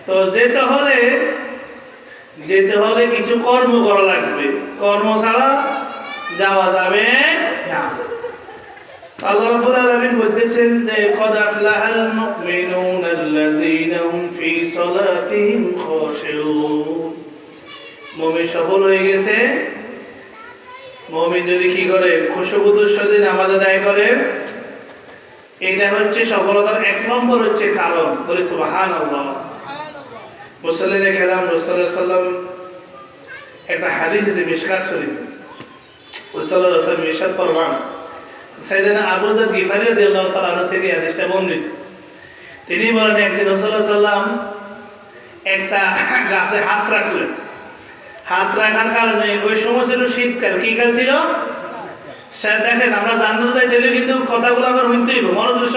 তো যেতে হলে কিছু কর্ম করা লাগবে, কর্ম ছাড়া যাওয়া যাবে না। আল্লাহ রাব্বুল আলামিন বলতেছেন যে কদ আফলাহাল মুমিনুনাল্লাযীনা হুম ফী সালাতিহিম খাশিউন। মুমিন সফল হয়ে গেছে। মুমিন যদি কি করে, খুশুউর সাথে নামাজ আদায় করে, এটা হচ্ছে সফলতার এক নম্বর হচ্ছে কারণ। বলি সুবহানাল্লাহ। মুসল্লিনে কেরাম রাসূলুল্লাহ সাল্লাল্লাহু আলাইহি ওয়াসাল্লাম একটা হাদিস আছে মিশকাত শরীফ, রাসূলুল্লাহ সাল্লাল্লাহু আলাইহি ওয়াসাল্লাম ইরশাদ ফরমান, সাইয়েদনা আবু যর গিফারী রাদিয়াল্লাহু তাআলা আনহু থেকে হাদিসটা বর্ণিত। তিনি বলেন একদিন রাসূলুল্লাহ সাল্লাল্লাহু আলাইহি ওয়াসাল্লাম একটা গাছে হাত রাখলেন। হাত রাখার কারণে ওই সময় ছিল শীতকাল। কি কাল ছিল? স্যার দেখেন, আমরা জান্নাতে যাইতে কিন্তু কথাগুলো আবার হইতেই হবে, মনোযোগ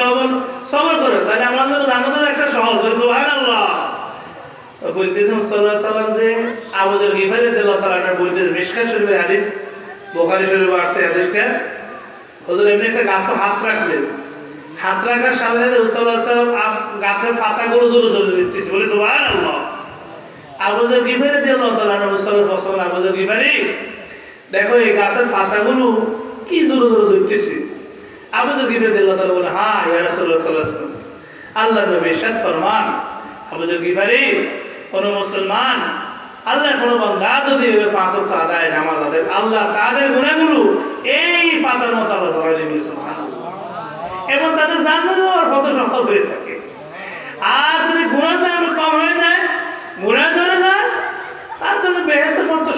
সবর করে, তাহলে আমরা যেন জান্নাতের একটা সহজ করে। সুবহানাল্লাহ। তো বলতেছেন সাল্লাল্লাহু আলাইহি ওয়াসাল্লাম যে আবু যর গিফারী রাদিয়াল্লাহু তাআলা আনহু বলতেছেন, মিশকাত শরীফের হাদিস, বুখারী শরীফে আছে হাদিসটা, হুজুর এমনি একটা গাছে হাত রাখলেন। হাত রাখার সাথে সাথে সাল্লাল্লাহু আলাইহি ওয়াসাল্লাম গাছের পাতাগুলো জ্বলে জ্বলে দিতেছে। বলে সুবহানাল্লাহ। আবু যর গিফারী রাদিয়াল্লাহু তাআলা আনহু বললেন, আবু যর গিফারী, দেখো এই গাছের পাতাগুলো কি জ্বলে জ্বলে জ্বলতেছে। আবু যর গিফারী রাদিয়াল্লাহু তাআলা বলে, হ্যাঁ ইয়া রাসূলুল্লাহ সাল্লাল্লাহু আলাইহি ওয়াসাল্লাম, আল্লাহর নবী ইরশাদ ফরমান, আবু যর গিফারী, কোন মুসলমান আল্লাহর কোন বান্দা যদি পাঁচ ওয়াক্ত আদায় নামাজ আদায়, আল্লাহ তাদের গুনাহগুলো এই পাতার মতো আল্লাহ ঝরাই দিবেন। সুবহানাল্লাহ। এবং তাদের জান্নাতে যাওয়ার কত সফল হয়ে থাকে। আর যদি গুনাহটা কম হয়ে যায়, গুনাহ ধরে যায়, তার জন্য বেহেশতের মতো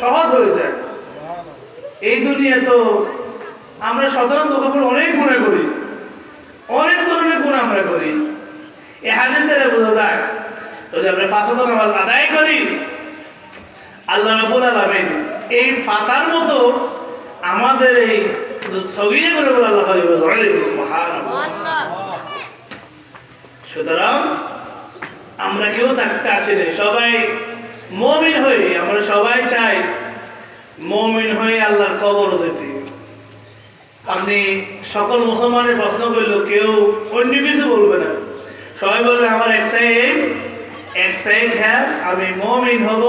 সহজ হয়ে যায়। এই দুনিয়া তো আমরা সাধারণত অনেক গুনাহ করি, অনেক ধরনের গুনাহ আমরা করি। এই হাদিস দ্বারা বোঝা যায়, যদি আমরা পাঁচ ওয়াক্ত নামাজ আদায় করি, আল্লাহ রাব্বুল আলামিন এই পাতার মতো আমাদের এই সগীরা করে বলে আল্লাহ পাক ঝরাই দিবেন। সুবহানাল্লাহ। সুতরাং আমরা কেউ থাকতে আসিনি, সবাই মুমিন হই। আমরা সবাই চাই মুমিন হয়ে আল্লাহর কবর যেতে। আপনি সকল মুসলমানের প্রশ্ন করল, কেউ অন্য কিছু বলবে না, সবাই বলবে আমার একটাই খেয়াল, আমি মুমিন হব,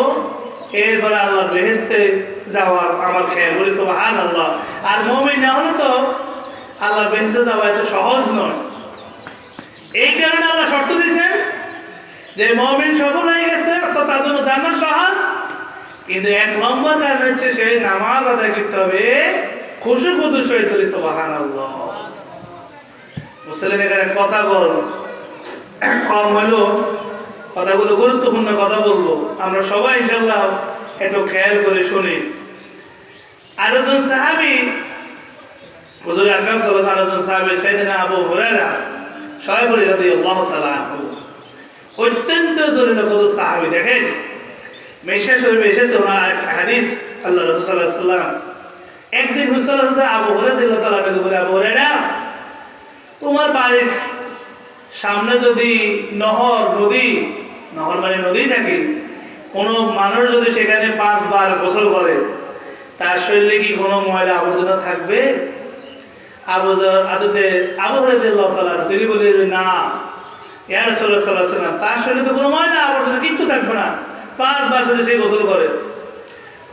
এরপরে আল্লাহ বেহেশতে যাওয়ার আমার খেয়াল। বলি সুবহানাল্লাহ। আর মুমিন না হলে তো আল্লাহ বেহেশতে যাওয়া এত সহজ নয়। এই কারণে আল্লাহ শর্ত দিয়েছেন যে মুমিন সফল হয়ে গেছে, অর্থাৎ তার জন্য জান্নাত সহজ। কিন্তু এক নম্বর কারণ হচ্ছে সে নামাজ আদায় করতে হবে খুশুর সহিত। বলি সুবহানাল্লাহ। মুসলিম এখানে কথা কম হলো, কথাগুলো গুরুত্বপূর্ণ কথা বলবো, আমরা সবাই ইনশাআল্লাহ একটু খেয়াল করে শুনি। আরেকজন সাহাবী, হুজুর আকরাম সাল্লাল্লাহু আলাইহি ওয়াসাল্লাম সাহাবী সাইয়েদনা আবু হুরায়রা সবাই বলি রাদিয়াল্লাহু তাআলা আনহু, অত্যন্ত জরুরি কত সাহাবী। দেখেন মিশকাত শরীফে এসেছে ওনার হাদিস, আল্লাহ রাসূল সাল্লাল্লাহু আলাইহি ওয়াসাল্লাম একদিন হুজুর আবু হুরায়রা রাদিয়াল্লাহু তাআলা আনহু বলে, আবু হুরায়রা, তোমার বাড়ির সামনে যদি নহর মানে নদী থাকে, কোনো মানুষ যদি সেখানে 5 বার গোসল করে, তার শরীরে কি কোনো ময়লা আবর্জনা থাকবে? আবু হুরায়রা রাদিয়াল্লাহু তাআলা তিনি বলে, না ইয়া রাসূলুল্লাহ সাল্লাল্লাহু আলাইহি ওয়াসাল্লাম, তার শরীরে তো কোনো ময়লা আবর্জনা কিচ্ছু থাকবে না, 5 বার যদি সে গোসল করে।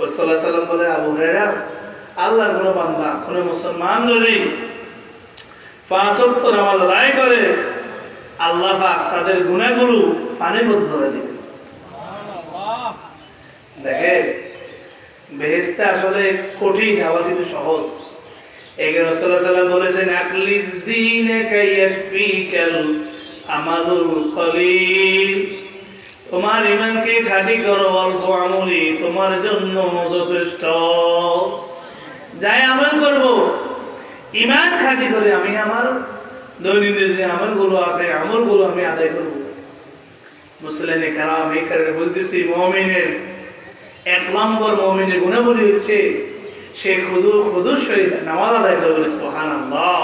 রাসূলুল্লাহ সাল্লাল্লাহু আলাইহি ওয়াসাল্লাম বলে, আবু হুরায়রা, আল্লাহর কোনো বান্দা, কোনো মুসলমান যদি 5 ওয়াক্ত নামাজ আদায় করে, আল্লাহ পাক তাদের গুনাহগুলো পানির মধ্যে ঝরাই দিবেন। সুবহানাল্লাহ। দেখেন বেহেশতে আসলে কঠিন, আবার কিন্তু সহজ। এখানে রাসূলুল্লাহ সাল্লাল্লাহু আলাইহি ওয়াসাল্লাম বলেছেন, আকলিস দীনাকা ইয়াকফিকাল আমালুল কলিল, তোমার ঈমানকে খাঁটি করো, অল্প আমলই তোমার জন্য যথেষ্ট। যাই আমল করব, ঈমান খাঁটি করে আমি আমার দৈনন্দিন যে আমলগুলো আছে, আমলগুলো আমি আদায় করব। মুসলিমে কেরাম এখানে বলতেছি, মুমিনের এক নম্বর মুমিনের গুণাবলী হচ্ছে সে খুদুর সহিত নামাজ আদায় করে। বলে সুবহানাল্লাহ।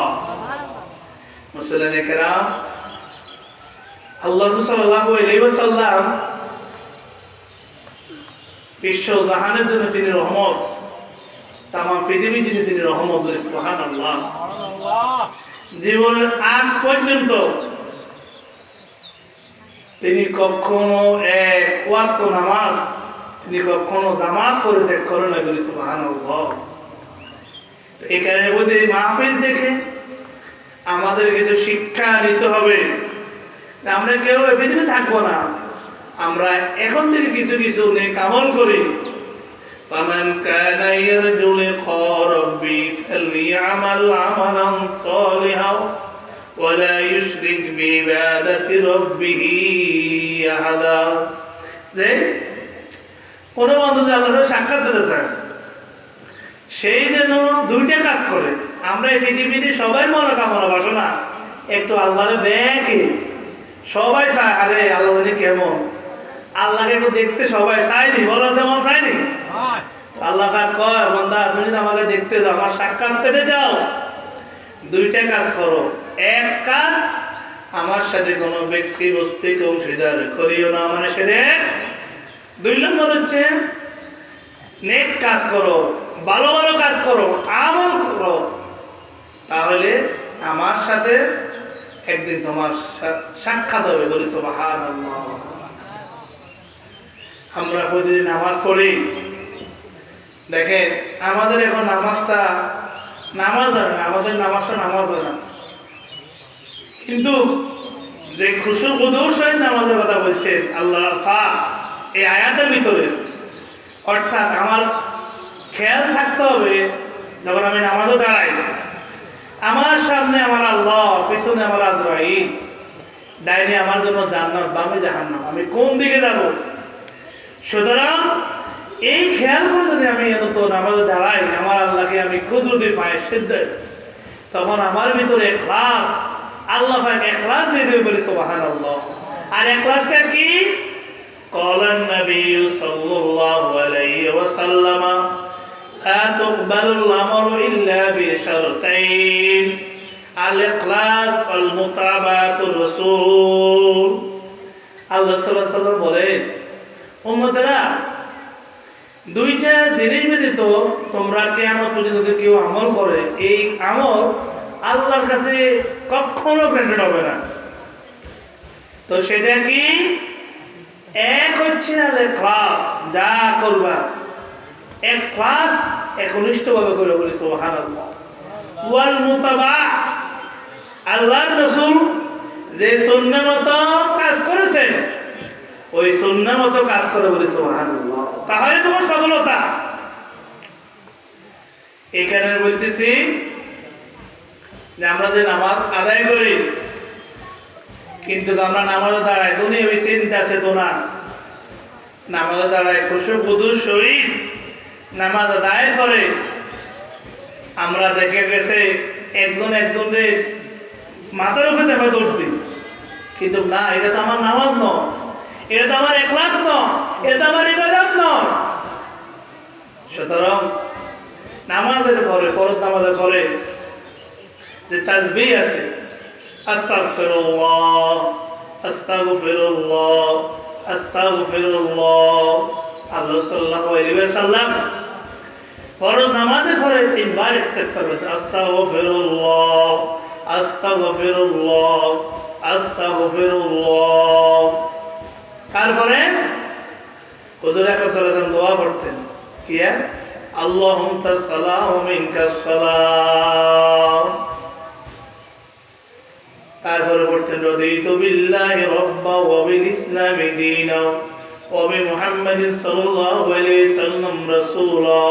মুসলিমে কেরাম, আল্লাহ সাল্লাল্লাহু আলাইহি ওয়াসাল্লাম বিশ্ব জাহানের জন্য তিনি রহমত, তাম পৃথিবীর জন্য তিনি রহমত। বলে সুবহানাল্লাহ। জীবনের আগ পর্যন্ত তিনি কখনো এক ওয়াক্ত নামাজ তিনি কখনো জামাত করে ত্যাগ করেন না। বলি সুবহানাল্লাহ। এই কারণে বলি মাহফিল দেখে আমাদের কিছু শিক্ষা নিতে হবে। আমরা কেউ পৃথিবীতে থাকবো না, আমরা এখন থেকে কিছু কিছু নেক আমল করি। ফামান কানা ইয়ারজু লিকা রাব্বি ফালইআমাল আমালান সালিহান ওয়া লা ইউশরিক বিইবাদাতি রাব্বিহি আহাদা। যে কোন বন্ধু যে আল্লাহর সাথে সাক্ষাৎ পেতে চায় সেই যেন দুইটা কাজ করে। আমরা এই পৃথিবীতে সবাই মনোকামনা বাসনা একটু আল্লাহরে দেখে সবাই চায়, আরে আল্লাহ জানি কেমন, আল্লাহকে একটু দেখতে সবাই চায়নি, বলো তেমন চায়নি। আল্লাহ কয় বান্দা তুমি যদি আমাকে দেখতে যাও, আমার সাক্ষাৎ পেতে চাও, দুইটা কাজ করো। এক কাজ, আমার সাথে কোনো ব্যক্তি বস্তুকে অংশীদার করিও না, মানে সেরে। দুই নম্বর হচ্ছে নেক কাজ করো, ভালো ভালো কাজ করো, আমল করো, তাহলে আমার সাথে একদিন তোমার সাক্ষাৎ হবে। বলি সুবহানাল্লাহ। আমরা প্রতিদিন নামাজ পড়ি, দেখেন আমাদের এখন নামাজটা নামাজ হয় না, আমাদের নামাজটা নামাজ হয় না, কিন্তু যে খুশু খুদুর সহিত নামাজের কথা বলছেন আল্লাহ পাক এই আয়াতের ভিতরে, অর্থাৎ আমার খেয়াল থাকতে হবে যখন আমি নামাজে দাঁড়াই, আমার সামনে আমার আল্লাহ, পিছনে আমার আজরাইল, ডাইনে আমার জন্য জান্নাত, বামে জাহান্নাম, আমি কোন দিকে যাব। সুতরাং এই খেয়াল করে যদি আমি এত নামাজে দাঁড়াই, আমার আল্লাহকে আমি কুদরতি পাই সিজদায়, তখন আমার ভিতরে ইখলাস, আল্লাহ পাক ইখলাস দিয়ে দেবে। বলি সুবহানাল্লাহ। আর ইখলাসটা কি? ক্বালান নবী সাল্লাল্লাহু আলাইহি ওয়াসাল্লাম লা তুকবালুল আমালু ইল্লা বিশারতাইন আল ইখলাস ওয়াল মুতাবাআতুর রাসূল। আল্লাহ সাল্লাল্লাহু আলাইহি ওয়াসাল্লাম বলেন, উম্মতেরা দুইটা জিনিস ব্যতীত তোমরা কিয়ামত পর্যন্ত কেউ আমল করে, এই আমল আল্লাহর কাছে কখনো গ্রান্টেড হবে না। তো সেটা কি? এক হচ্ছে আল ইখলাস, যা করবা ইখলাস একনিষ্ঠভাবে করে। বলি সুবহানাল্লাহ। ওয়াল মুতাবা, আল্লাহর রাসূল যে সুন্নাহ মতো কাজ করেছেন ওই সুন্নাহ মতো কাজ করে। বলি সুবহানাল্লাহ। তাহলে তোমার সফলতা। এখানে বলতেছি যে আমরা যে নামাজ আদায় করি, কিন্তু আমরা নামাজে দাঁড়াই দুনিয়াবি চিন্তা চেতনা, নামাজে দাঁড়ায় খুশু খুদুর সহিত নামাজ আদায় করে, আমরা দেখে গেছে একজন একজনের মাথার উপরে চেপে দৌড় দিই, কিন্তু না, এটা তো আমার নামাজ নয়, এটা তো আমার ইখলাস নয়, এটা তো আমার ইবাদত নয়। সুতরাং নামাজের পরে, ফরজ নামাজের পরে যে তাসবিহ আছে, আস্তাগফিরুল্লাহ আস্তাগফিরুল্লাহ আস্তাগফিরুল্লাহ, আল্লাহ সাল্লাল্লাহু আলাইহি ওয়াসাল্লাম ফরজ নামাজে পরে তিনবার ইস্তেগফার করেছেন, আস্তাগফিরুল্লাহ আস্তাগফিরুল্লাহ আস্তাগফিরুল্লাহ। তারপরে হুজুর আকরাম সাল্লাল্লাহু আলাইহি ওয়াসাল্লাম দোয়া করতেন, কি? আল্লাহুম্মা সালাম ওয়া মিনকাস সালাম। তারপরে পড়তেন, রাদিতু বিল্লাহি রাব্বা ওয়া বিল ইসলামি দীনা ওয়া বি মুহাম্মাদিন সাল্লাল্লাহু আলাইহি ওয়াসাল্লাম রাসূলা।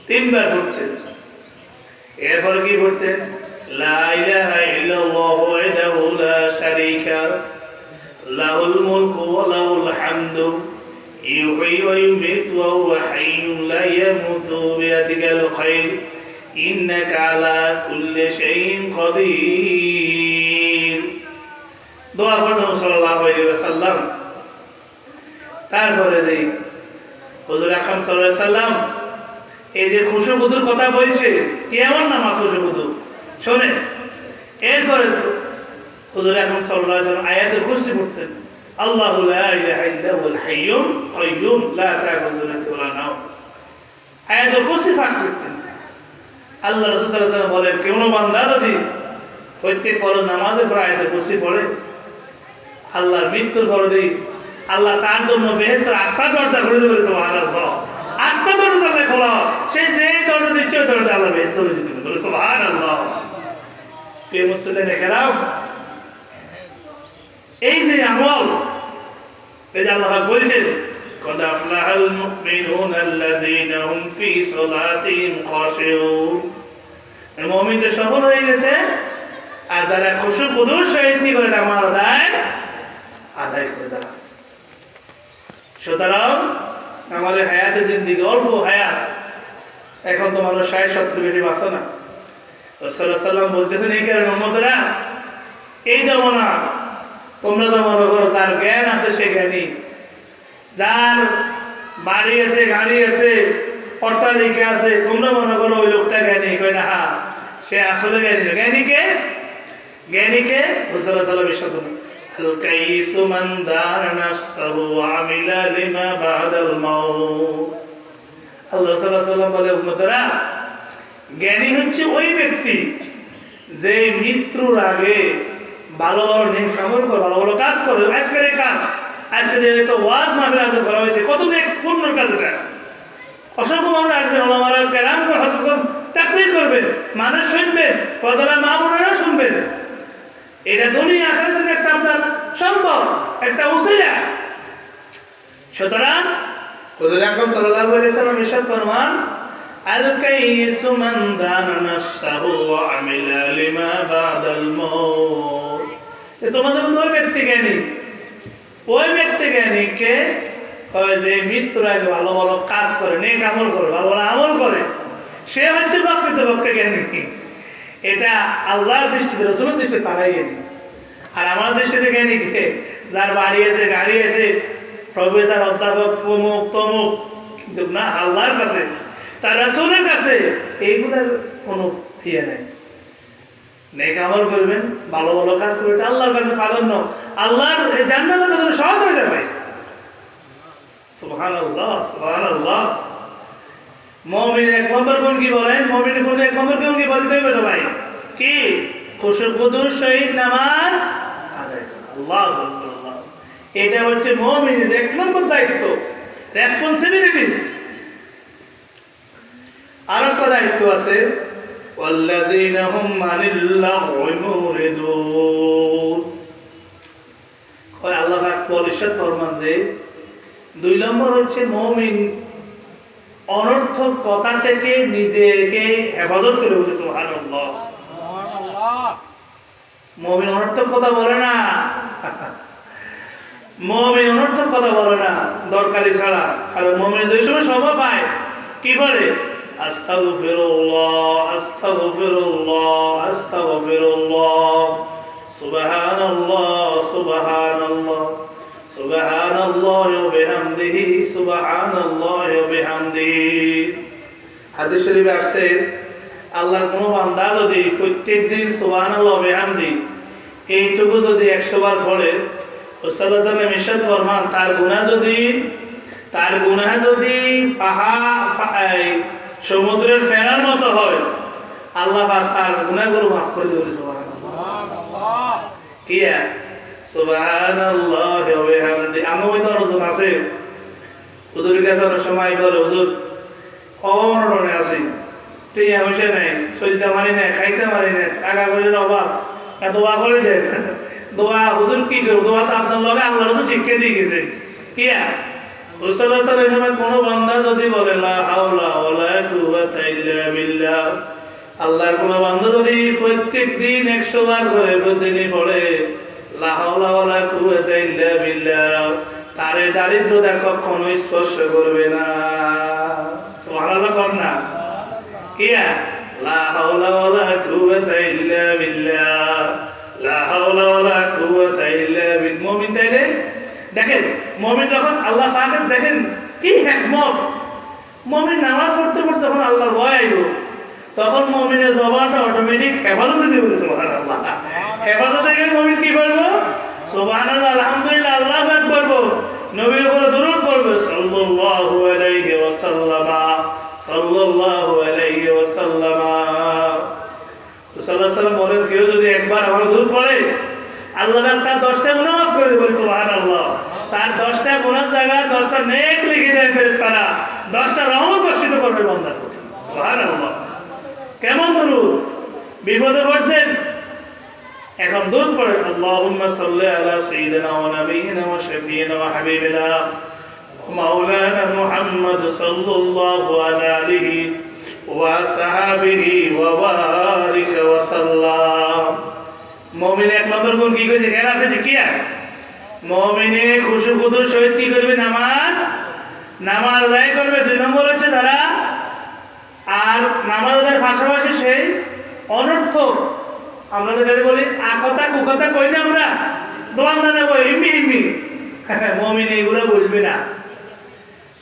তিনবার পড়তেন। এরপর কি পড়তেন? লা ইলাহা ইল্লাল্লাহু ওয়াহদাহু লা শারীকা লাহুল মুলকু ওয়া লাহুল হামদু ইউহয়ী ওয়া ইউমীতু ওয়া হুয়া হাইয়্যুন লা ইয়ামুতু বিয়াদিকাল খায়র ইন্নাকা আলা কুল্লি শাইইন কাদির। দোয়া করতেন সাল্লাল্লাহু আলাইহি ওয়াসাল্লাম। তারপরে দেই হুজুর আকরাম সাল্লাল্লাহু আলাইহি ওয়াসাল্লাম এই যে খুশু খুদুর কথা বলছে, কেমন নামাজ খুশু খুদু শোনেন। এরপরে হুজুর আকরাম সাল্লাল্লাহু আলাইহি ওয়াসাল্লাম আয়াতুল কুরসি পড়তেন, আল্লাহু লা ইলাহা ইল্লা হুয়াল হাইয়্যুল কাইয়্যুম লা তাখুযুহু সিনাতুন ওয়া লা নাওম। আয়াতুল কুরসি পাঠ করতেন। আল্লাহ রাসূল সাল্লাল্লাহু আলাইহি ওয়াসাল্লাম বলেন, কোন বান্দা যদি প্রত্যেক ফরজ নামাজের পর আয়াতুল কুরসি পড়ে, আল্লাহর মৃত্যুর পরে আল্লাহ তার জন্য বেহেশতের 8টা দরজা খুলে দেবে। সুবহানাল্লাহ, 8টা দরজা খোলা, সে যে দরজা দিচ্ছে ওই দরজা আল্লাহ বেহেশত করে দিতে পারে। সুবহানাল্লাহ। প্রিয় মুসলিম কেরাম, এই যে আমল, এই যে আল্লাহ বলছেন قد أفلح المؤمنون الذين هم في صلاتهم خاشعون, মুমিনদের সফল হয়ে গেছে আর যারা খুশু খুদুর সহিত কি করে নামাজ আদায় করে তারা। সুতরাং আমাদের হায়াতে জিন্দিগি অল্প হায়াত, এখন তো মানুষ 60-70 বেশি বাঁচে না। রাসূলুল্লাহ সাল্লাল্লাহু বলতেছেন এই কারণে উম্মতরা এই জমানা তোমরা তো মনে করো যার জ্ঞান আছে সে জ্ঞানী, যার বাড়ি আছে গাড়ি আছে অট্টালিকা আছে তোমরা মনে করো ওই লোকটা জ্ঞানী। কই না, সে আসলে জ্ঞানী। জ্ঞানীকে জ্ঞানীকে রাসূলুল্লাহ সাল্লাল্লাহু আলাইহি ওয়াসাল্লাম আল-কাইসু মান দারা নাফসাহু ওয়া আমিলা লিমা বাদাল মাউত। আল্লাহ সাল্লাল্লাহু আলাইহি ওয়াসাল্লাম বলে উম্মতরা জ্ঞানী হচ্ছে ওই ব্যক্তি যে মৃত্যুর আগে ভালো ভালো নেক আমল করে, ভালো ভালো কাজ করে। আজকের এই কাজ, আজকে যেহেতু ওয়াজ মাহফিল আয়োজন করা হয়েছে, কত নেক পুণ্যর কাজ এটা। অসংখ্য মানুষ আসবে, ওলামারা কেরাম করে হযরত তাকবীর করবেন, মানুষ শুনবেন, পর্দার মা বোনেরা শুনবেন। এটা দুনিয়া আখিরাতের একটা আপনার সম্ভব, একটা উসিলা। সুতরাং হুজুর আকরাম সাল্লাল্লাহু আলাইহি ওয়াসাল্লাম ইরশাদ ফরমান আল-কাইসু মান দানা নাফসাহু ওয়া আমিলা লিমা বাদাল মাউত। তোমাদের মধ্যে ওই ব্যক্তি জ্ঞানী, ওই ব্যক্তি জ্ঞানীকে যে মৃত্যুর আগে ভালো ভালো কাজ করে, নেক আমল করে, ভালো ভালো আমল করে, সে হচ্ছে প্রকৃতপক্ষে জ্ঞানী। এটা আল্লাহর দৃষ্টিতে, রাসূলের দৃষ্টিতে তারাই জ্ঞানী। আর আমার দৃষ্টিতে জ্ঞানী কে? যার বাড়ি আছে গাড়ি আছে, প্রফেসর অধ্যাপক অমুক তমুক, কিন্তু না আল্লাহর কাছে তার রাসূলের কাছে এইগুলোর কোনো ইয়ে নাই। নেক আমল করবেন, ভালো ভালো কাজ করবেন, আল্লাহর কাছে প্রাধান্য, আল্লাহর জান্নাতের জন্য সহজ হয়ে যাবে। সুবহানাল্লাহ, সুবহানাল্লাহ। মুমিন এক নম্বর গুণ কি বলেন? মুমিনের গুণ এক নম্বর গুণ কি বলতে হবে ভাই? কি? খুশু খুদুর সহিত নামাজ আদায় করা। আল্লাহু আকবার। এটা হচ্ছে মুমিনের এক নম্বর দায়িত্ব, রেসপন্সিবিলিটিস। আরেকটা দায়িত্ব আছে, ওয়াল্লাযীনা হুম আনিল লাগওয়ি মুরিদুন। কয় আল্লাহ পাক ইরশাদ ফরমান যে 2 নম্বর হচ্ছে মুমিন অনর্থক কথা থেকে নিজেকে হেফাজত করে। বলে সুবহানাল্লাহ, সুবহানাল্লাহ। মুমিন অনর্থক কথা বলে না, মুমিন অনর্থক কথা বলে না দরকারি ছাড়া। কারণ মুমিন যে সময় সময় পায় কি করে? আস্তাগফিরুল্লাহ, আস্তাগফিরুল্লাহ, আস্তাগফিরুল্লাহ, সুবহানাল্লাহ, সুবহানাল্লাহ, সুবহানাল্লাহি ওয়া বিহামদিহি, সুবহানাল্লাহি ওয়া বিহামদিহি। হাদিস শরীফে আছে আল্লাহর কোন বান্দা যদি প্রত্যেকদিন সুবহানাল্লাহ ওয়া বিহামদি এইটুকু যদি 100 বার পড়ে, রাসূলুল্লাহ সাল্লাল্লাহু আলাইহি ওয়াসাল্লাম ইরশাদ ফরমান তার গুনাহ যদি সমুদ্রের ফেনার মতো হয়, আল্লাহ পাক তার গুনাহগুলো মাফ করে দেবে। সুবহানাল্লাহ। কি সুবহানাল্লাহি ওয়া বিহামদিহি। আমার তো ওজন আছে, হুজুরের কাছে অনেক সময় বলে হুজুর অনরনে আছি, টিয়া হইছে নাই, সজদা মারি না, খাইতে মারি না, টাকা করির অভাব, দোয়া করে দেন। দোয়া হুজুর কি করব? দোয়া তো আপনার লগে আল্লাহ রাসূল শিক্ষা দিয়ে গেছে। কি রাসূলুল্লাহ সাল্লাল্লাহু আলাইহি ওয়াসাল্লাম কোন বান্দা যদি বলে লা হাওলা ওয়ালা কুওয়াতা ইল্লা বিল্লাহ, আল্লাহর কোন বান্দা যদি প্রত্যেকদিন 100 বার করে প্রতিদিনই পড়ে লা হাওলা ওয়ালা কুওয়াতা ইল্লা বিল্লাহ, তারে দারিদ্রতা কখনো স্পর্শ করবে না। সুবহানাল্লাহ। কর না কি? লা হাওলা ওয়ালা কুওয়াতা ইল্লা বিল্লাহ, লা হাওলা ওয়ালা কুওয়াতা ইল্লা বিল। মুমিন তাইলে দেখেন, মুমিন যখন আল্লাহ পাকের দেখেন কি হিকমত, মুমিন নামাজ পড়তে পড়তে যখন আল্লাহর ভয় আইলো, তখন মুমিনের জবানটা অটোমেটিক হেফাজতে দিবে। সুবহানাল্লাহ। হেফাজতে গিয়ে মুমিন কি বলবো? সুবহানাল্লাহ, আলহামদুলিল্লাহ, আল্লাহু আকবার বলবো, নবীর উপরে দরুদ পড়বে সাল্লাল্লাহু আলাইহি ওয়াসাল্লাম, সাল্লাল্লাহু আলাইহি ওয়াসাল্লাম। রাসূলুল্লাহ সাল্লাল্লাহু আলাইহি ওয়াসাল্লাম বলেন কেউ যদি একবার আমার দরুদ পড়ে আল্লাহ তার 10টা গুনাহ মাফ করে দেবে, সুবহানাল্লাহ। তার 10টা গুনার জায়গায় 10টা নেক লিখে দেয় ফেরেশতারা, 10টা রহমত বর্ষিত করবে বান্দার প্রতি, সুবহানাল্লাহ। কেমন দরুদ! বিপদে পড়ছেন, এখন দরুদ পড়েন, আল্লাহুম্মা সাল্লি আলা সাইয়্যিদিনা ওয়া নাবিয়িনা ওয়া শাফিয়িনা ওয়া হাবিবিনা মাওলানা মুহাম্মদ সাল্লাল্লাহু আলাইহি ওয়া সাহাবিহি ওয়া বারিক ওয়া সাল্লাম। মুমিন এক নম্বর গুণ কি কইছে? কেন আছে কি আর মুমিনে খুশু খুদুর সহিত কি করবে? নামাজ আদায় করবে। 2 নম্বর হচ্ছে তারা আর নামাজ আদায়ের পাশাপাশি সেই অনর্থক, আমরা যেটা বলি আকথা কুকথা কই না, আমরা দোয়ান্দানে কই হিমি হিমি, মুমিন এগুলো বলবে না।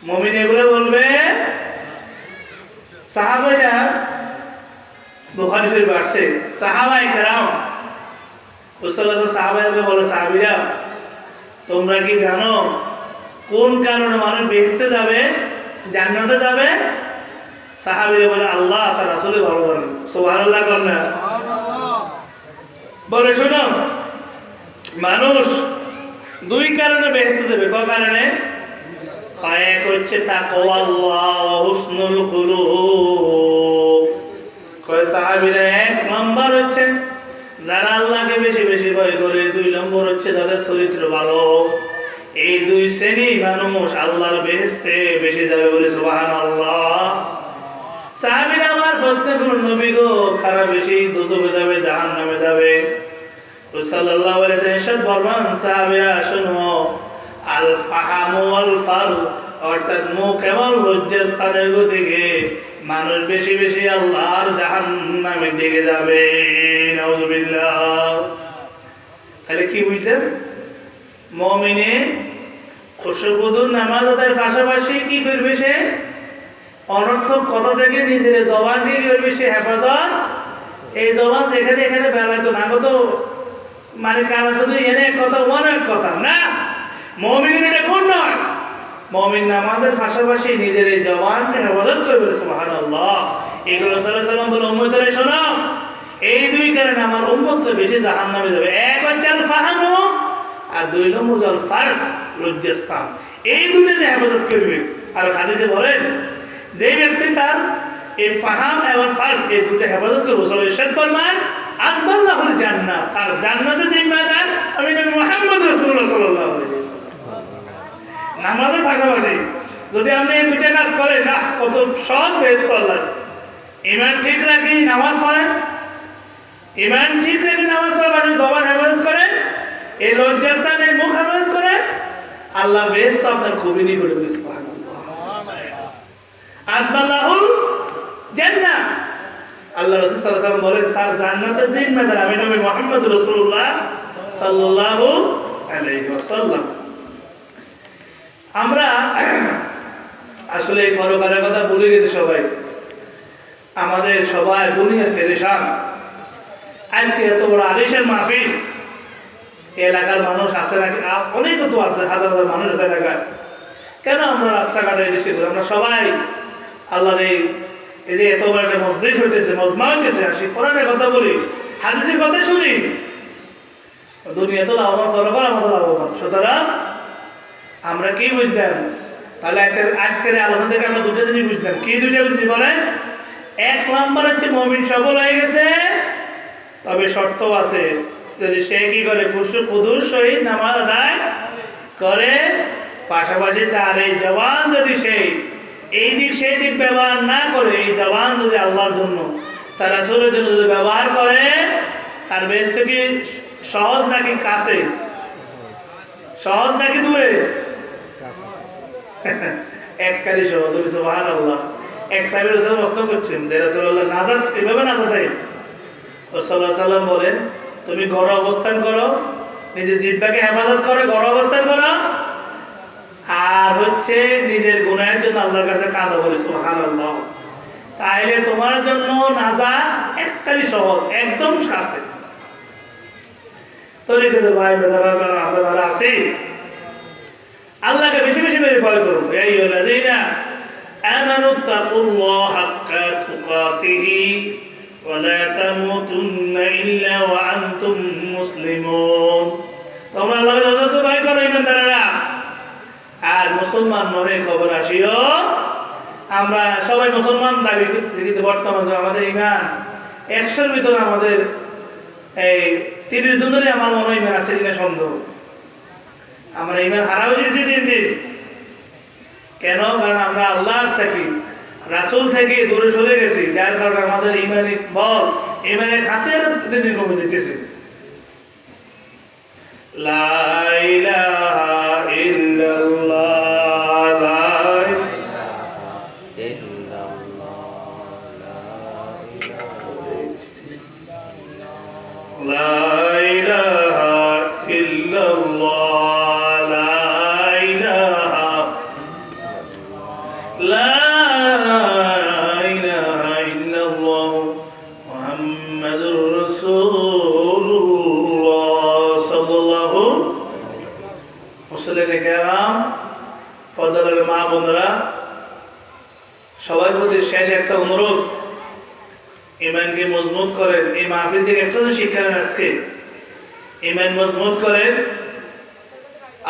মুমিন এগুলো বলবে। সাহাবারা বুখারী শরীফে আছে, সাহাবায়ে কেরাম রাসূলুল্লাহ সাহাবাদেরকে বলে, সাহাবীরা তোমরা কি জানো কোন কারণে মানুষ বেহেশতে যাবে, জান্নাতে যাবে? সাহাবীরা বলে, আল্লাহ তার রাসূলই ভালো জানেন। সুবহানাল্লাহ বলেন। বলে শোনো, মানুষ 2 কারণে বেহেশতে যাবে। কয় কারণে? এক হচ্ছে তাকওয়াল্লাহ ওয়া হুসনুল খুলুক। কয় সাহাবীরা 1 নম্বর হচ্ছে যারা আল্লাহকে বেশি বেশি ভয় করে, 2 নম্বর হচ্ছে যাদের চরিত্র ভালো। এই 2 শ্রেণী মানুষ আল্লাহর বেহেশতে বেশি যাবে, বলে সুবহানাল্লাহ। সাহাবীরা আমার প্রশ্ন করুন, নবী গো কারা বেশি দোজখে যাবে, জাহান্নামে যাবে? রাসূল সাল্লাল্লাহু আলাইহি ওয়াসাল্লাম ইরশাদ ফরমান, সাহাবীরা শুনো, আল ফাহামু ওয়াল ফার, অর্থাৎ মুখ এবং লজ্জাস্থানের দিকে মানুষ বেশি বেশি আল্লাহর জাহান্নামের দিকে যাবে। নাউযুবিল্লাহ। তাহলে কি বুঝলেন? মুমিনে খুশুখুদুর নামাজ আদায়ের পাশাপাশি কি করবে? সে অনর্থক কথা থেকে নিজের জবানকে কি করবে? সে হেফাজত। এই জবান যেখানে এখানে বেলাইতো না, কত মানে কারণ শুধু এনে কথা অনেক কথা না। মুমিনের এটা কোন নয়। মুমিন নামাজের পাশাপাশি নিজের এই জবানকে হেফাজত করবে, সুবহানাল্লাহ। এগুলো রাসূল সাল্লাল্লাহু আলাইহি ওয়াসাল্লাম বলে, উম্মতরে শোনো, এই 2 কারণে আমার উম্মতরা বেশি জাহান্নামে যাবে। এক হচ্ছে আল ফাহামু, আর 2 নম্বর আল ফারস, লজ্জাস্থান। এই 2টা যে হেফাজত করবে। আর হাদিসে বলেন, যে ব্যক্তি তার এই ফাহাম এবং ফারস এই 2টা হেফাজত করবে, রাসূল ইরশাদ ফরমান, আদাল্লাহুল জান্নাহ, আর জান্নাতে জিম্মাদার আমি নবী মুহাম্মদ রাসূলুল্লাহ সাল্লাল্লাহু আলাইহি ওয়াসাল্লাম। নামাজের পাশাপাশি যদি আপনি এই 2টা কাজ করেন, না কত সহজ বেহেশত আল্লাহ। ঈমান ঠিক রাখি নামাজ পড়েন, ঈমান ঠিক রেখে নামাজ পড়েন, জবান হেফাজত করেন, এই লজ্জাস্থান এই মুখ হেফাজত করেন, আল্লাহ বেহেশত আপনার খুবই নিকটে, বলে সুবহানাল্লাহ। আদাল্লাহুল জান্নাহ, আল্লাহ রাসূল সাল্লাল্লাহু আলাইহি ওয়াসাল্লাম বলেন, তার জান্নাতের জিম্মাদার আমি নবী মুহাম্মদ রাসূলুল্লাহ সাল্লাল্লাহু আলাইহি ওয়াসাল্লাম। আমরা আসলে এই পরকালের কথা ভুলে গেছি সবাই। আমাদের সবাই দুনিয়ার পেরেশান। আজকে এত বড় আলিশান মাহফিল, এলাকার মানুষ আছে নাকি? অনেক তো আছে, হাজার হাজার মানুষ আছে এলাকায়। কেন আমরা রাস্তাঘাটে এসে করি? আমরা সবাই আল্লাহর এই যে এত বড় একটা মসজিদ হইতেছে, মজমা হইতেছে, আসি কোরআনের কথা বলি, হাদিসের কথা শুনি, দুনিয়া তো লাভবান, পরকাল আমাদের লাভবান। সুতরাং আমরা কি বুঝলাম? তাহলে আজকের আলোচনা থেকে আমরা 2টা জিনিস বুঝলাম। কি 2টা জিনিস বলেন? 1 নম্বর হচ্ছে মুমিন সফল হয়ে গেছে, তবে শর্ত আছে, যদি সে কি করে? খুশুখুদুর সহিত নামাজ আদায় করে, পাশাপাশি তার এই জবান যদি সেই এই দিক সেই দিক ব্যবহার না করে, এই জবান যদি আল্লাহর জন্য, তার রাসূলের জন্য যদি ব্যবহার করে, তার বেহেশত কি সহজ নাকি কাছে? সহজ নাকি দূরে? একবারই সহজ, সুবহানাল্লাহ। এক সাহাবী রাসূল প্রশ্ন করছেন যে রাসূলুল্লাহ নাজাত কিভাবে নাজাত হয়? রাসূল সাল্লাল্লাহু আলাইহি ওয়াসাল্লাম বলেন, তুমি ঘরে অবস্থান করো, নিজের জিহ্বাকে হেফাজত করে ঘরে অবস্থান করো, আর হচ্ছে নিজের গুনাহের জন্য আল্লাহর কাছে কাঁদো, বলে সুবহানাল্লাহ। তাইলে তোমার জন্য নাজাত একবারই সহজ, একদম কাছে। তরিকে তো ভাই বেদারা আমরা যারা আছি, আল্লাহকে বেশি বেশি করে ভয় করুন। এই আল্লাযীনা আমানু তাকুল্লাহ হাক্কা তুকাতিহি ولا تموتن إلا وأنتم مسلمون তোমরা আল্লাহর যত ভয় করো ইমানদারেরা আর মুসলমান নহে খবর আসিও আমরা সবাই মুসলমান দাবি করছি কিন্তু বর্তমানে আমাদের ঈমান 100 ভিতরে আমাদের এই 30 জনেরই আমার মনে হয় ঈমান আছে কিনা সন্দেহ আমরা ঈমান হারা হয়েছি দিন দিন কেন কারণ আমরা আল্লাহর থেকে রাসূল থেকে দূরে সরে গেছি যার কারণে আমাদের ঈমানের বল ঈমানের খাতের দিন দিন কমে যেতেছে লা ইলাহা ইল্লাল্লাহ লা ইলাহা ইল্লাল্লাহ লা ইলাহা ইল্লাল্লাহ মুহাম্মাদুর রাসূলুল্লাহ সাল্লাল্লাহু মুসলিম কেরাম পর্দার মা বোনেরা সবার প্রতি শেষ একটা অনুরোধ ঈমানকে মজবুত করেন এই মাহফিল থেকে একটা শিক্ষা নেন আজকে ঈমান মজবুত করেন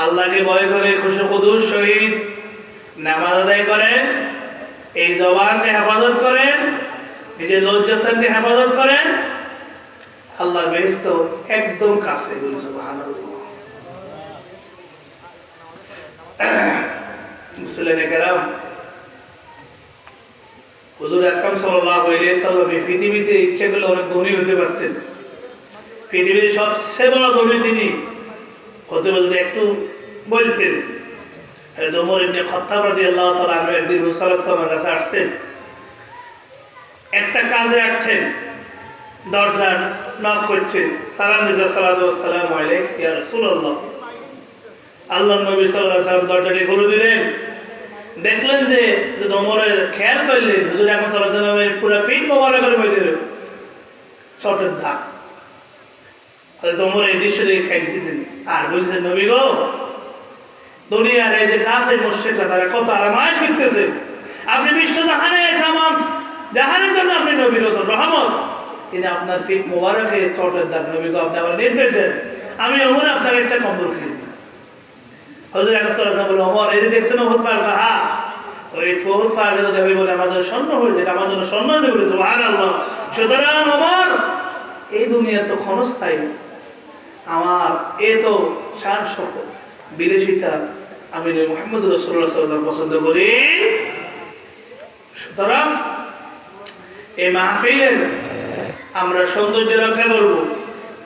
আল্লাহকে ভয় করে খুশুখুদুর সহিত নামাজ আদায় করেন এই জবানকে হেফাজত করেন নিজের লজ্জাস্থানকে হেফাজত করেন আল্লাহর বেহেশত একদম কাছে বলি সুবহানাল্লাহ মুসলিম কেরাম হুজুর আকরাম সাল্লাল্লাহু আলাইহি ওয়াসাল্লাম এই পৃথিবীতে ইচ্ছে করলে অনেক ধনী হতে পারতেন পৃথিবীর সবচেয়ে বড় ধনী তিনি হতে বলতে একটু বলতেন ওমর ইবনে খাত্তাব রাদিয়াল্লাহু তাআলা আনহু একদিন রাসূল সাল্লাল্লাহু আলাইহি ওয়াসাল্লামের কাছে আসছেন একটা কাজে আসছেন দরজা নক করছেন সালাম দিয়েছেন আসসালামু আলাইকুম ইয়া রাসূলুল্লাহ আল্লাহর নবী সাল্লাল্লাহু আলাইহি ওয়াসাল্লাম দরজাটি খুলে দিলেন দেখলেন যে ওমরের খেয়াল করলেন হুজুর আকরাম সাল্লাল্লাহু আলাইহি ওয়াসাল্লামের পুরো পিঠ মোবারকের মধ্যে ছোটের দাগ ওমর এই দৃশ্য দেখে খাইতেছেন আর বলছেন নবী গো দুনিয়ার এই যে কাফের মুশরিকরা তারা কত আরামায় শিখতেছে আপনি বিশ্ব জাহানে তামাম জাহানের জন্য আপনি নবী রাসূল রহমত কিন্তু আপনার পিঠ মোবারকে ছোটের দাগ নবী গো আপনি আমার নির্দেশ দেন আমি ওমর আপনার একটা কম্বল কিনে দিই হুজুর আকরাম সাল্লাল্লাহু আলাইহি ওয়াসাল্লাম বলে ওমর এই যে দেখছেন ওহদ পাহাড় হ্যাঁ ওই ওহদ পাহাড়ে যদি আমি বলে আমার জন্য স্বর্ণ হয়ে যায় আমার জন্য স্বর্ণ হয়ে যাবে সুবহানাল্লাহ সুতরাং ওমর এই দুনিয়া তো ক্ষণস্থায়ী আমার এ তো শান শকত বিদেশিতা আমি মুহাম্মদ রাসূলুল্লাহ সাল্লাল্লাহু আলাইহি ওয়াসাল্লাম পছন্দ করি সুতরাং এই মাহফিলের আমরা সৌন্দর্য রক্ষা করব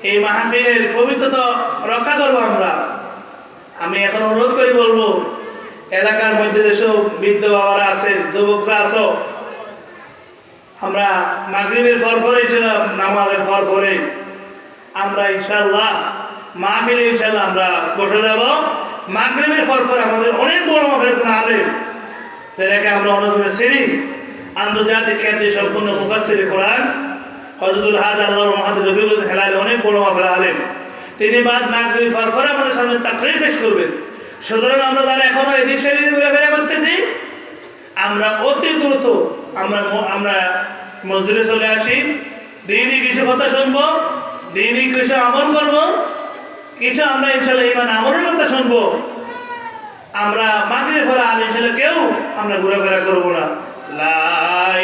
এই মাহফিলের পবিত্রতা রক্ষা করব আমি এখন অনুরোধ করি বলবো এলাকার মধ্যে যেসব বৃদ্ধ বাবারা আছেন যুবকরা আছো আমরা মাগরিবের পর পরে ছিলাম নামাজের পর পরে আমরা ইনশাআল্লাহ মাহফিলে ইনশাআল্লাহ আমরা বসে যাব মাগরিবের পর পরে আমাদের অনেক বড় মাহফিল আলেম যাদেরকে আমরা অনুযায়ী চিনি আন্তর্জাতিক খ্যাতি সম্পূর্ণ মুফাসসির কোরআন হযরতুল হাজ আল্লাহর মুহাদ্দিস রবিউল হেলালি অনেক বড় মাহফিল আলেম তিনি বাদ মাগরিবের পর পরে আমাদের সামনে তাকরীর পেশ করবেন সুতরাং আমরা যারা এখনো এদিক সেদিক ঘোরাফেরা করতেছি আমরা অতি দ্রুত আমরা মসজিদে চলে আসি দিনই কিছু কথা শুনবো দিনই কিছু আমল করবো কিছু আমরা ইনশাআল্লাহ ঈমান আমলের কথা শুনবো আমরা মাগরিবের পরে আর ইনশাআল্লাহ কেউ আমরা ঘোরাফেরা করবো না লা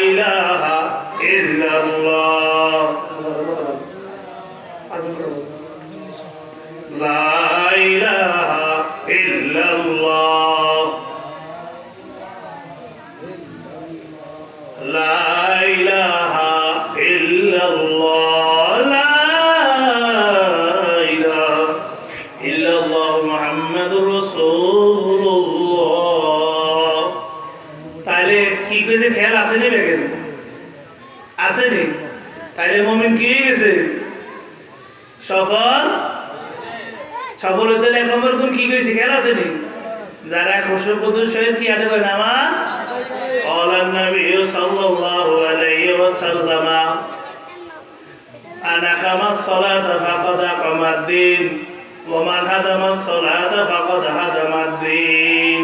ইলাহা ইল্লাল্লাহ লা ইলাহা ইল্লাল্লাহ লা ইলাহা ইল্লাল্লাহ লা ইলাহা ইল্লাল্লাহ মুহাম্মাদুর রাসূলুল্লাহ তাহলে কি কইছে খেয়াল আসেনি বেগে আসেনি তাহলে মুমিন কি গেছে সফল হতে এক নম্বর গুণ কি কইছে খেয়াল আসেনি যারা খুশুখুদুর সহিত কি আদায় করে নামাজ قال النبي صلى الله عليه وسلم أنا كما الصلاة فقد أقام الدين ومن هدم الصلاة فقد هدم الدين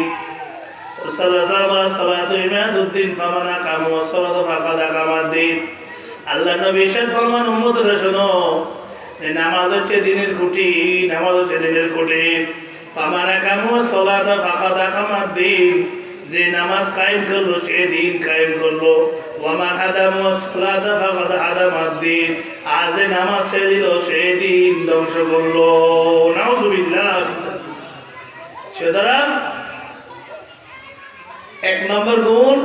والصلاة إماد الدين فمن أقام الصلاة فقد أقام الدين আল্লাহ নবী ইরশাদ ফরমান উম্মতরা শোনো যে নামাজ হচ্ছে দিনের খুঁটি, নামাজ হচ্ছে দিনের খুঁটি। ফামান আকামা সালাতা ফাকাদ আকামাদ দ্বীন, যে নামাজ কায়েম করলো সে দিন কায়েম করলো। ওয়া মান হাদামা সালাতা ফাকাদ হাদামাদ দ্বীন, আর যে নামাজ ছেড়ে দিল সে দিন ধ্বংস করলো। নাউযুবিল্লাহ। সুতরাং এক নম্বর গুণ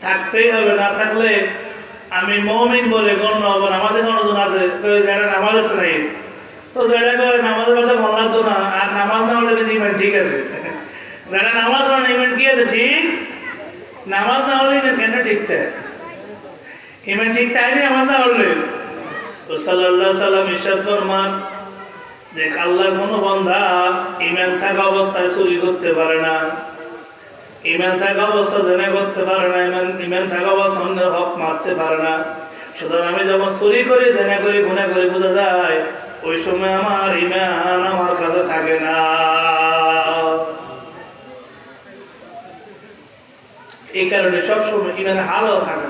থাকতেই হবে, না থাকলে আমি মুমিন বলে গণ্য হব না। আমাদের অনেকজন আছে যারা নামাজ হচ্ছে নাই, তো যারা করে নামাজের কথা মনে লাগতো না, আর নামাজ না হলে ইমান ঠিক আছে। যারা নামাজ পড়ে ইমান কি আছে ঠিক, নামাজ না হলে ইমান কেন ঠিকতে, ইমান ঠিক তাইনি নামাজ না হলে। তো সাল্লাল্লাহু আলাইহি সাল্লাম ইরশাদ ফরমান যে আল্লাহর কোন বান্দা ইমান থাকা অবস্থায় চুরি করতে পারে না, ইমান থাকা অবস্থা জেনা করতে পারে না, ইমান থাকা অবস্থা অন্যের হক মারতে পারে না। সুতরাং আমি যখন চুরি করি, জেনা করি, গুনাহ করি, বোঝা যায় ওই সময় আমার ইমান আমার কাছে থাকে না। এই কারণে সবসময় ইমানের হালও থাকা,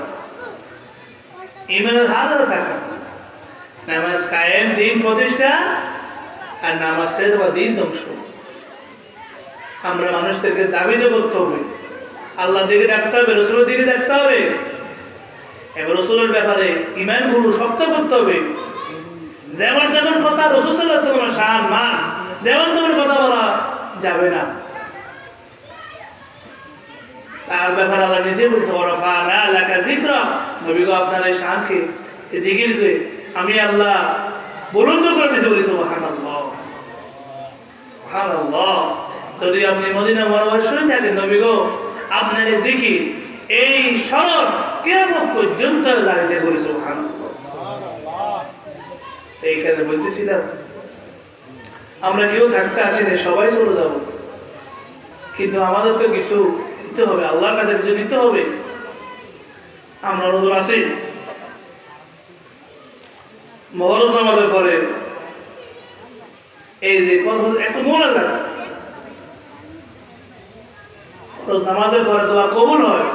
ইমানের হালও থাকা, নামাজ কায়েম, দিন প্রতিষ্ঠা, আর নামাজ ছেড়ে দেওয়া দিন ধ্বংস। আমরা মানুষদেরকে দাবি তো করতে হবে, আল্লাহ দিকে ডাকতে হবে, রসুলের দিকে ডাকতে হবে, এবার রসুলের ব্যাপারে ইমান গুলো শক্ত করতে হবে। যেমন তেমন কথা রসুল সাল্লাল্লাহু আলাইহি ওয়াসাল্লামের শান মান, যেমন তেমন কথা বলা যাবে না। তার ব্যাপারে আল্লাহ নিজে বলতে ওয়ারাফা'না লাকা যিকরা, নবী গো আপনার এই শানকে, এই জিকিরকে আমি আল্লাহ বুলন্দ করে দিতে বলি। সুবহানাল্লাহ, সুবহানাল্লাহ। যদি আপনি মদিনা মুনাওয়ারা শুনে থাকেন, নবী গো আপনার এই জিকির এই স্মরণ কিয়ামত পর্যন্ত দাঁড়িয়ে বলি। সুবহানাল্লাহ। এইখানে বলতেছিলাম আমরা কেউ থাকতে আছি না, সবাই চলে যাব, কিন্তু আমাদের তো কিছু নিতে হবে, আল্লাহর কাছে কিছু নিতে হবে। আমরা রোজা আছি, মহরম নামাজের পরে এই যে একটু মনে লাগে, নামাজের পরে দোয়া কবুল হয়।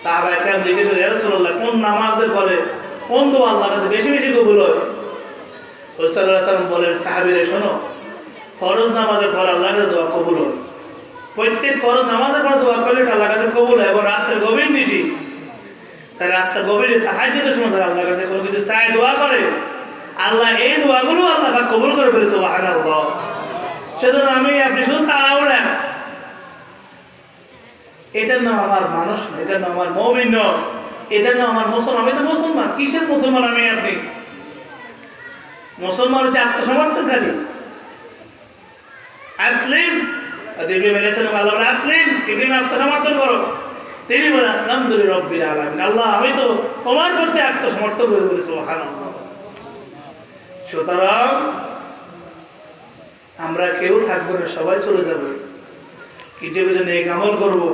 সাহাবায়ে কেরাম জিজ্ঞেস করে, ইয়া রাসূলুল্লাহ কোন নামাজের পরে কোন দোয়া আল্লাহর কাছে বেশি বেশি কবুল হয়? রাসূল সাল্লাল্লাহু আলাইহি ওয়াসাল্লাম বলেন, সাহাবীরা শোনো, ফরজ নামাজের পরে আল্লাহর কাছে দোয়া কবুল হয়। প্রত্যেক ফরজ নামাজের পরে দোয়া করলে আল্লাহর কাছে কবুল হয়। এবং রাতের গভীর নিশি, তাই রাতের গভীরে তাহাজ্জুদের সময় তারা আল্লাহর কাছে কোনো কিছু চায়, দোয়া করে, আল্লাহ এই দোয়াগুলো আল্লাহ পাক কবুল করে ফেলেছে। সুবহানাল্লাহ। সেজন্য আমি আপনি শুধু তাড়াহুড়া, এটার নাম আমার মানুষ না, এটার নাম আমার মুমিন না, এটার নাম আমার মুসলমান। আমি তো মুসলমান, কিসের মুসলমান আমি আপনি? মুসলমান হচ্ছে আত্মসমর্পণকারী। আসলিম, ইব্রাহিম আলাইহিস সালাম আল্লাহ বলে আসলিম, ইব্রাহিম আত্মসমর্পণ করো। তিনি বলে আসলামতু লিরাব্বিল আলামিন, আল্লাহ আমি তো তোমার প্রতি আত্মসমর্পণ করে বলি। সুবহানাল্লাহ। সুতরাং আমরা কেউ থাকবো না, সবাই চলে যাবে। কিছু কিছু নেক আমল করবো,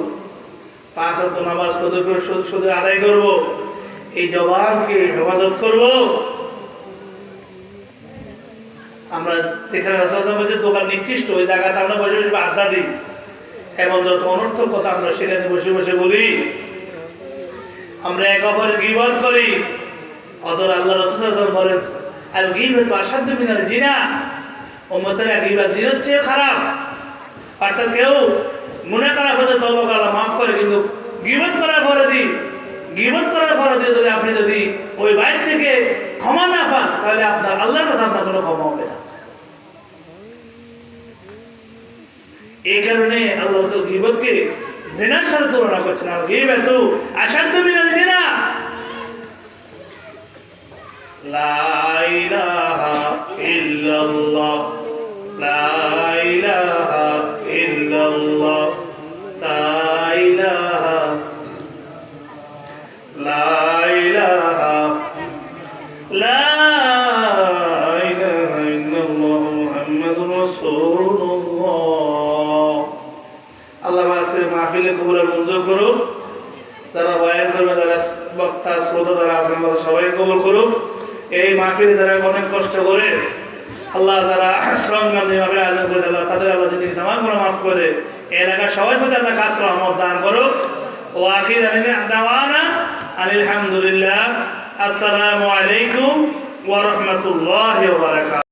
5 ওয়াক্ত নামাজ শুধু আদায় করব, এই জবানকে হেফাজত করব। আমরা যেখানে রাসূলুল্লাহর দোকান নিকৃষ্ট, ওই জায়গাতে আমরা বসে বসে আড্ডা দিই, এমন যত অনর্থক কথা আমরা সেখানে বসে বসে বলি। আমরা এক অপরের গীবত করি, অথচ আল্লাহ রাসূল সাল্লাল্লাহু আলাইহি ওয়াসাল্লাম বলেন, আল গীবাতু আশাদ্দু মিনাল জিনা, উম্মতের গীবত জিনার চেয়ে খারাপ। অর্থাৎ কেউ গুনাহ করার পরে তওবা করে আল্লাহ মাফ করে, কিন্তু গীবত করার পরে যদি আপনি যদি ওই বাইরে থেকে ক্ষমা না পান, তাহলে আপনার আল্লাহর কাছে আপনার কোনো ক্ষমা হবে না। এই কারণে আল্লাহ রাসূল গীবতকে জিনার সাথে তুলনা করছেন। আর গীবাতু আশাদ্দু মিনাল জিনা, লা ইলাহা ইল্লাল্লাহ, লা ইলাহা ইল্লাল্লাহ, লা ইলাহা, লা ইলাহা, লা ইলাহা ইল্লাল্লাহ মুহাম্মাদুর রাসূলুল্লাহ। আল্লাহ আজকের মাহফিলে কবুল মঞ্জুর করুক, যারা বয়ান করবে, যারা বক্তা শ্রোতা যারা আছেন সবাই কবুল করুক। এই মাহফিলে যারা অনেক কষ্ট করে আল্লাহ যারা শ্রমগামীভাবে আয়োজন করেছে, আল্লাহ তাদের আল্লাহ যদি আমার কোনো মাফ করে, এই এলাকার সবাই প্রতি আল্লাহ কাজ রহমত দান করুক। ও আখির দাওয়ানা আলহামদুলিল্লাহ আসসালামু আলাইকুম ওয়া রাহমাতুল্লাহি ওয়া বারাকাতুহু।